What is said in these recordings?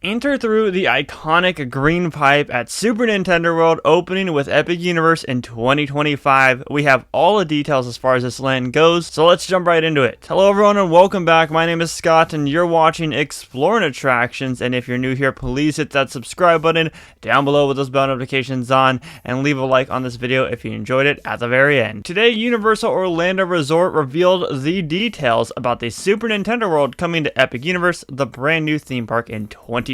Enter through the iconic green pipe at Super Nintendo World opening with Epic Universe in 2025. We have all the details as far as this land goes, so let's jump right into it. Hello everyone and welcome back. My name is Scott and you're watching Exploring Attractions, and if you're new here, please hit that subscribe button down below with those bell notifications on and leave a like on this video if you enjoyed it at the very end. Today, Universal Orlando Resort revealed the details about the Super Nintendo World coming to Epic Universe, the brand new theme park in 2025.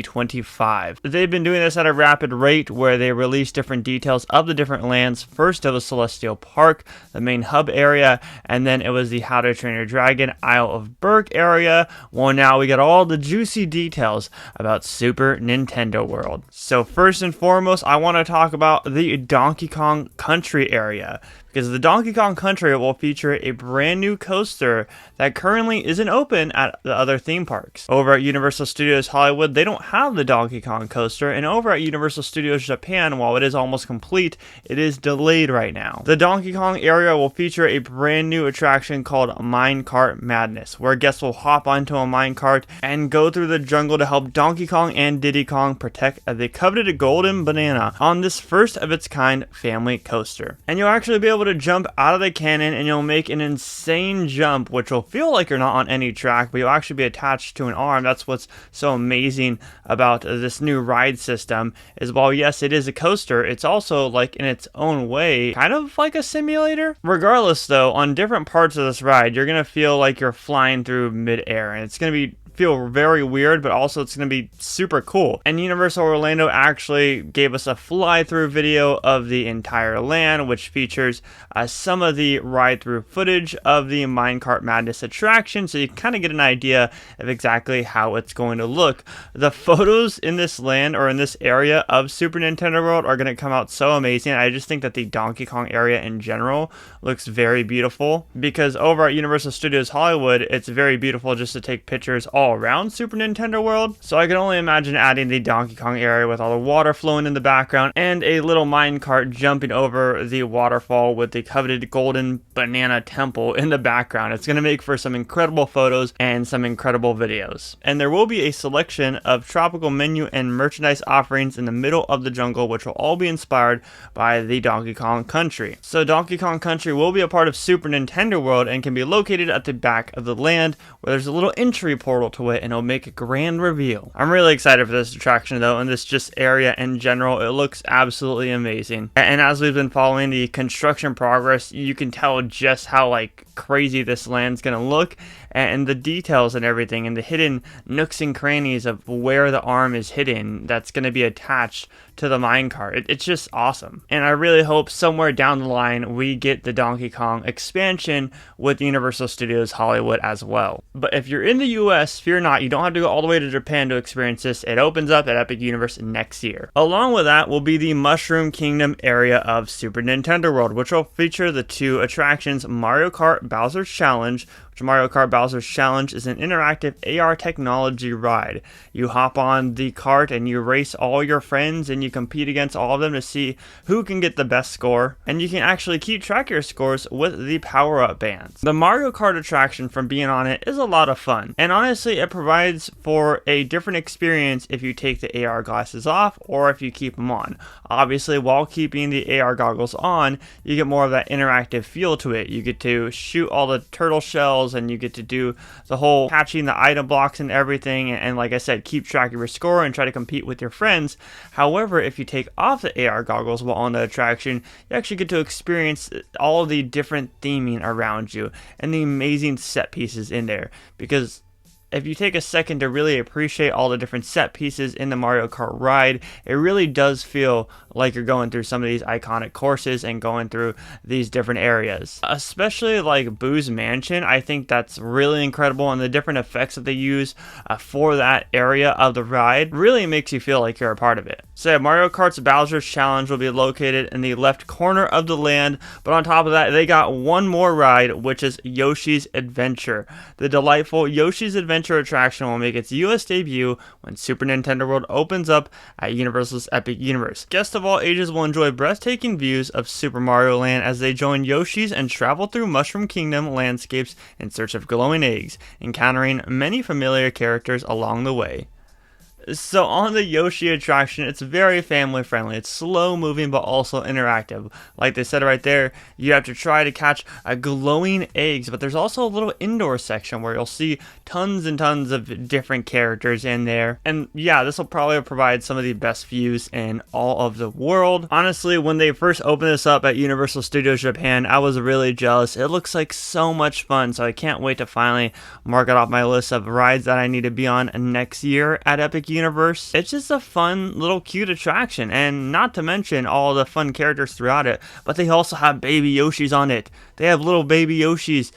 They've been doing this at a rapid rate where they release different details of the different lands. First it was Celestial Park, the main hub area, and then it was the How to Train Your Dragon Isle of Berk area. Well, now we got all the juicy details about Super Nintendo World. So first and foremost, I want to talk about the Donkey Kong Country area, because the Donkey Kong Country will feature a brand new coaster that currently isn't open at the other theme parks. Over at Universal Studios Hollywood, they don't have the Donkey Kong coaster, and over at Universal Studios Japan, while it is almost complete, it is delayed right now. The Donkey Kong area will feature a brand new attraction called Minecart Madness, where guests will hop onto a minecart and go through the jungle to help Donkey Kong and Diddy Kong protect the coveted golden banana on this first of its kind family coaster. And you'll actually be able to jump out of the cannon, and you'll make an insane jump which will feel like you're not on any track, but you'll actually be attached to an arm. That's what's so amazing about this new ride system, is while yes it is a coaster, it's also like in its own way kind of like a simulator. Regardless though, on different parts of this ride you're gonna feel like you're flying through mid-air, and it's gonna feel very weird, but also it's going to be super cool. And Universal Orlando actually gave us a fly-through video of the entire land, which features some of the ride-through footage of the Minecart Madness attraction, so you kind of get an idea of exactly how it's going to look. The photos in this land, or in this area of Super Nintendo World, are going to come out so amazing. I just think that the Donkey Kong area in general looks very beautiful, because over at Universal Studios Hollywood, it's very beautiful just to take pictures all around Super Nintendo World. So I can only imagine adding the Donkey Kong area with all the water flowing in the background and a little minecart jumping over the waterfall with the coveted golden banana temple in the background. It's going to make for some incredible photos and some incredible videos. And there will be a selection of tropical menu and merchandise offerings in the middle of the jungle, which will all be inspired by the Donkey Kong Country. So Donkey Kong Country will be a part of Super Nintendo World and can be located at the back of the land, where there's a little entry portal to it, and it'll make a grand reveal. I'm really excited for this attraction though, and this just area in general, it looks absolutely amazing. And as we've been following the construction progress, you can tell just how like crazy this land's gonna look, and the details and everything, and the hidden nooks and crannies of where the arm is hidden that's going to be attached to the minecart. It's just awesome. And I really hope somewhere down the line we get the Donkey Kong expansion with Universal Studios Hollywood as well. But if you're in the US, fear not, you don't have to go all the way to Japan to experience this. It opens up at Epic Universe next year. Along with that will be the Mushroom Kingdom area of Super Nintendo World, which will feature the two attractions, Mario Kart Bowser's Challenge. Mario Kart Bowser's Challenge is an interactive AR technology ride. You hop on the kart and you race all your friends, and you compete against all of them to see who can get the best score. And you can actually keep track of your scores with the power-up bands. The Mario Kart attraction, from being on it, is a lot of fun. And honestly, it provides for a different experience if you take the AR glasses off or if you keep them on. Obviously, while keeping the AR goggles on, you get more of that interactive feel to it. You get to shoot all the turtle shells, and you get to do the whole catching the item blocks and everything, and like I said, keep track of your score and try to compete with your friends. However, if you take off the AR goggles while on the attraction, you actually get to experience all of the different theming around you and the amazing set pieces in there, because if you take a second to really appreciate all the different set pieces in the Mario Kart ride, it really does feel like you're going through some of these iconic courses and going through these different areas. Especially like Boo's Mansion, I think that's really incredible, and the different effects that they use for that area of the ride really makes you feel like you're a part of it. So Mario Kart's Bowser's Challenge will be located in the left corner of the land, but on top of that, they got one more ride, which is Yoshi's Adventure. The delightful Yoshi's Adventure attraction will make its US debut when Super Nintendo World opens up at Universal's Epic Universe. Guests of all ages will enjoy breathtaking views of Super Mario Land as they join Yoshi's and travel through Mushroom Kingdom landscapes in search of glowing eggs, encountering many familiar characters along the way. So on the Yoshi attraction, it's very family friendly. It's slow moving but also interactive. Like they said right there, you have to try to catch glowing eggs, but there's also a little indoor section where you'll see tons and tons of different characters in there. And yeah, this will probably provide some of the best views in all of the world. Honestly, when they first opened this up at Universal Studios Japan, I was really jealous. It looks like so much fun, so I can't wait to finally mark it off my list of rides that I need to be on next year at Epic Universe. It's just a fun little cute attraction, and not to mention all the fun characters throughout it, but they also have baby Yoshis on it. They have little baby Yoshis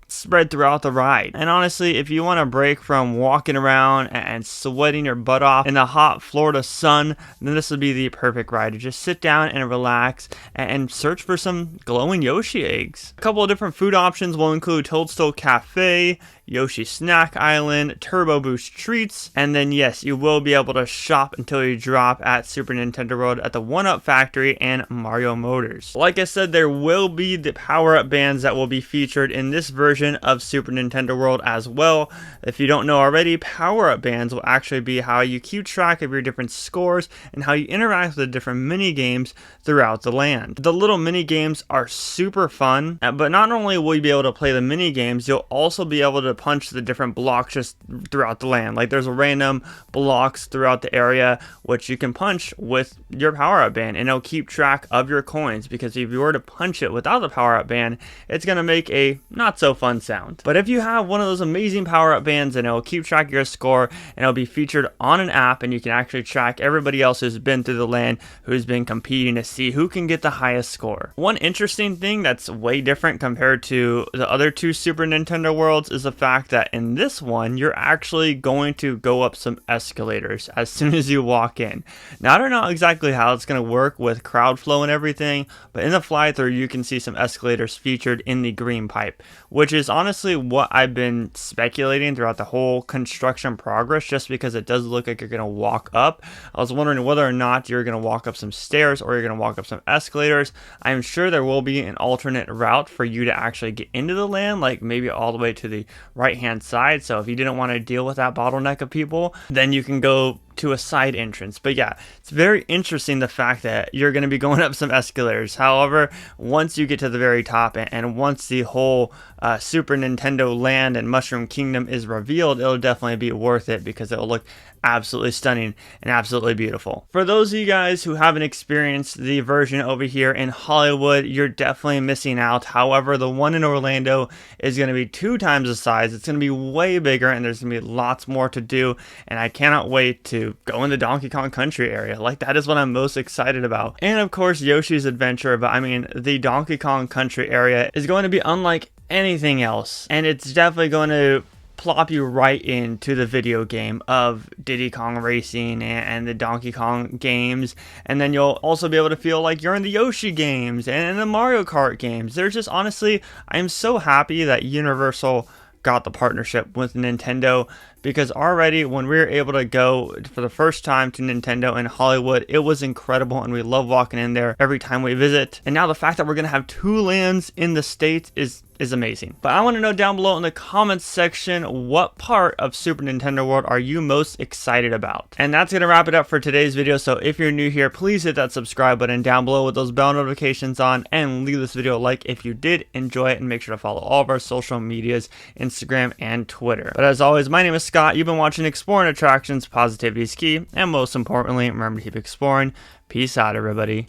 spread throughout the ride. And honestly, if you want a break from walking around and sweating your butt off in the hot Florida sun, then this would be the perfect ride to just sit down and relax and search for some glowing Yoshi eggs. A couple of different food options will include Toadstool Cafe, Yoshi Snack Island, Turbo Boost Treats, and then yes, you will be able to shop until you drop at Super Nintendo World at the 1UP Factory and Mario Motors. Like I said, there will be the power-up bands that will be featured in this version of Super Nintendo World as well. If you don't know already, power-up bands will actually be how you keep track of your different scores and how you interact with the different mini games throughout the land. The little mini games are super fun, but not only will you be able to play the mini games, you'll also be able to punch the different blocks just throughout the land. Like there's random blocks throughout the area which you can punch with your power-up band, and it'll keep track of your coins, because if you were to punch it without the power-up band, it's going to make a not so fun sound. But if you have one of those amazing power-up bands, and it'll keep track of your score, and it'll be featured on an app, and you can actually track everybody else who's been through the land, who's been competing to see who can get the highest score. One interesting thing that's way different compared to the other two Super Nintendo Worlds is the fact that in this one, you're actually going to go up some escalators as soon as you walk in. Now, I don't know exactly how it's going to work with crowd flow and everything, but in the fly-through, you can see some escalators featured in the green pipe, which is honestly what I've been speculating throughout the whole construction progress, just because it does look like you're going to walk up. I was wondering whether or not you're going to walk up some stairs or you're going to walk up some escalators. I'm sure there will be an alternate route for you to actually get into the land, like maybe all the way to the right-hand side. So if you didn't want to deal with that bottleneck of people, then you can go to a side entrance. But yeah, it's very interesting the fact that you're going to be going up some escalators. However, once you get to the very top and once the whole Super Nintendo land and Mushroom Kingdom is revealed, it'll definitely be worth it, because it'll look absolutely stunning and absolutely beautiful. For those of you guys who haven't experienced the version over here in Hollywood, you're definitely missing out. However, the one in Orlando is going to be 2 times the size. It's going to be way bigger, and there's going to be lots more to do, and I cannot wait to go in the Donkey Kong Country area. Like, that is what I'm most excited about. And of course, Yoshi's Adventure, but I mean, the Donkey Kong Country area is going to be unlike anything else, and it's definitely going to plop you right into the video game of Diddy Kong Racing and the Donkey Kong games, and then you'll also be able to feel like you're in the Yoshi games and the Mario Kart games. There's just, honestly, I'm so happy that Universal got the partnership with Nintendo, because already when we were able to go for the first time to Nintendo in Hollywood, it was incredible, and we love walking in there every time we visit. And now the fact that we're going to have 2 lands in the States is amazing. But I want to know down below in the comments section, what part of Super Nintendo World are you most excited about? And that's going to wrap it up for today's video. So if you're new here, please hit that subscribe button down below with those bell notifications on, and leave this video a like if you did enjoy it, and make sure to follow all of our social medias, Instagram and Twitter. But as always, my name is Scott. You've been watching Exploring Attractions, Positivity is Key, and most importantly, remember to keep exploring. Peace out, everybody.